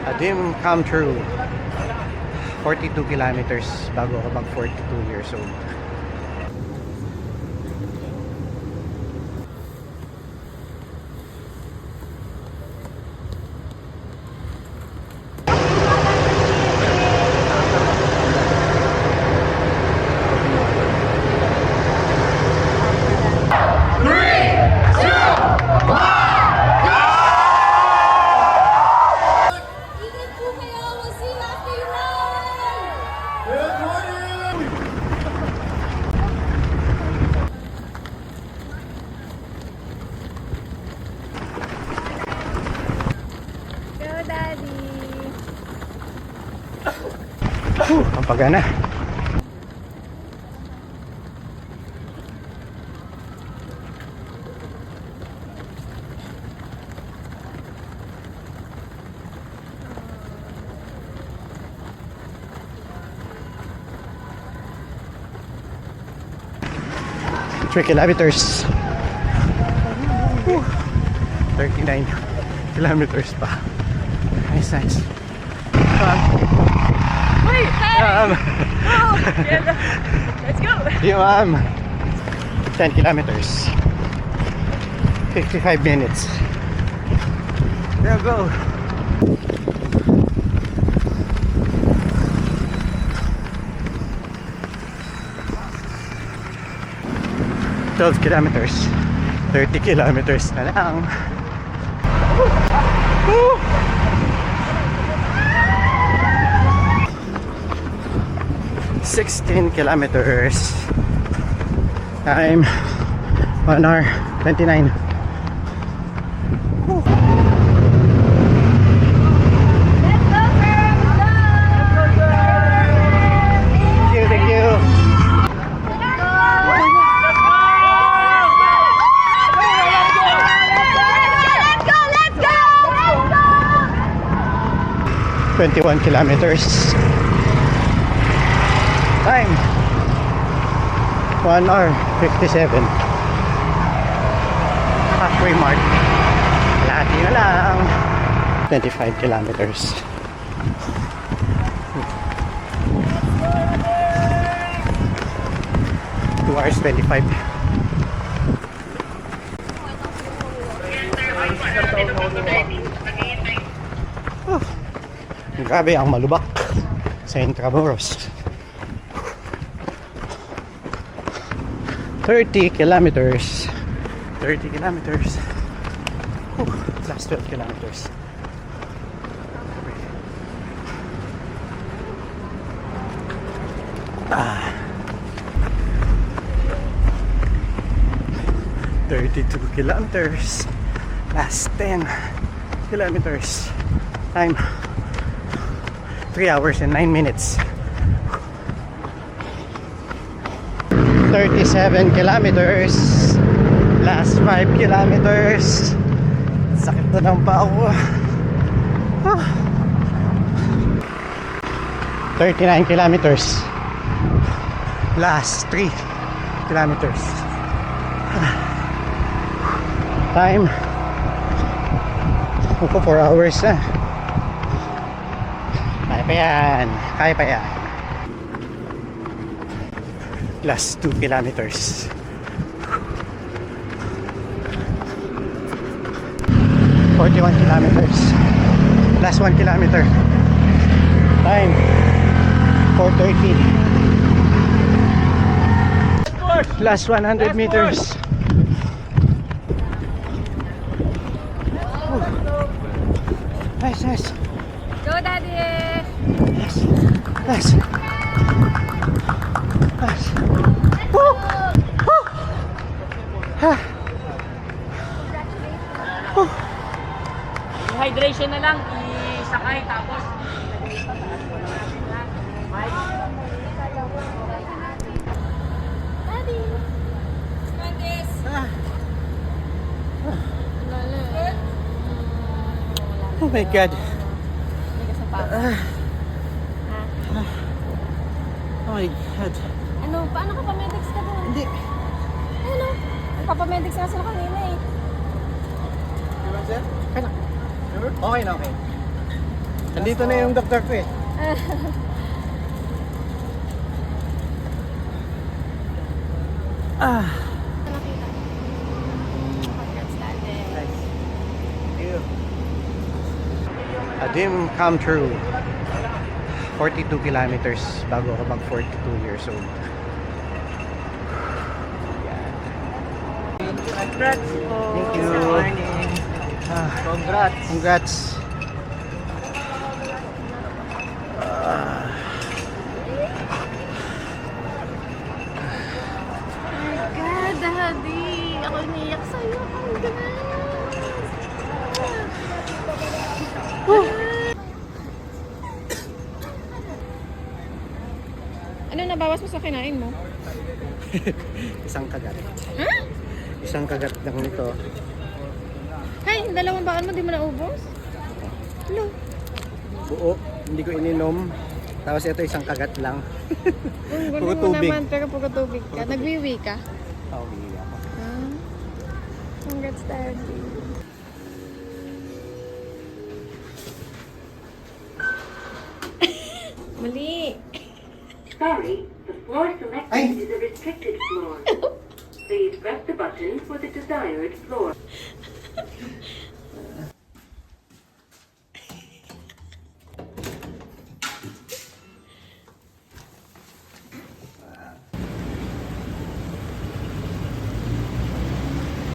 A dream come true. 42 kilometers bago ako mag 42 years old. Ang pagana. Three kilometers. 39 kilometers pa. Nice, nice. Wait, hey! Let's go! Yeah, 10 kilometers. 55 minutes. There we go. Twelve kilometers. 30 kilometers na lang. Woo! 16 kilometers. Time 1 hour 29. Woo. Thank you. 21 kilometers. Time 1 hour 57. Halfway mark. Lati na lang. 25 kilometers. 2 hours 25. Grabe ang malubak sa Intramuros. 30 kilometers. 30 kilometers. Last 12 kilometers. Ah. 32 kilometers. Last 10 kilometers. Time 3 hours and 9 minutes. 37 kilometers. Last 5 kilometers. Sakit na ng paa ko. 39 kilometers. Last 3 kilometers. Time 4 hours na. Kaya pa yan. Kaya pa yan. Last 2 kilometers. 41 kilometers. Last 1 kilometer. Time 4:30. Last 100 meters. Nice, nice. Go, Daddy! Yes. Nice. Nice. Woo! Woo! Ha! Woo! Hydration na lang, isakay tapos Daddy! Candice! Oh my God. Hindi ka sa papa. Oh my God. Ano? Paano ka pa-medics ka doon? Hindi. Ano? Nagpapamedics nga sila kanina eh. Okay na, okay. Nandito na yung doktor ko eh. Ah. Nakita. Congrats, Daddy. Nice. Thank you. A dream come true. 42 kilometers bago ako mag 42 years old. Congrats po. Thank you. Good morning. Congrats. Congrats. Oh my God, Daddy. Ako iniyak sa'yo. Ano nabawas mo sa kinain mo? Isang kagat. Ha? Isang kagat lang nito. Hay, yung dalawang baon mo di mo naubos? Hello. Buo. Hindi ko ininom. Tapos ito isang kagat lang. Puro Puro tubig. naman, pero puro tubig ka. Nagwiwi ka? Oh, umiiyak ako. Ah. Congrats, Daddy. Mali. Sorry, the floor selected Ay. is a restricted floor. Please press the button for the desired floor.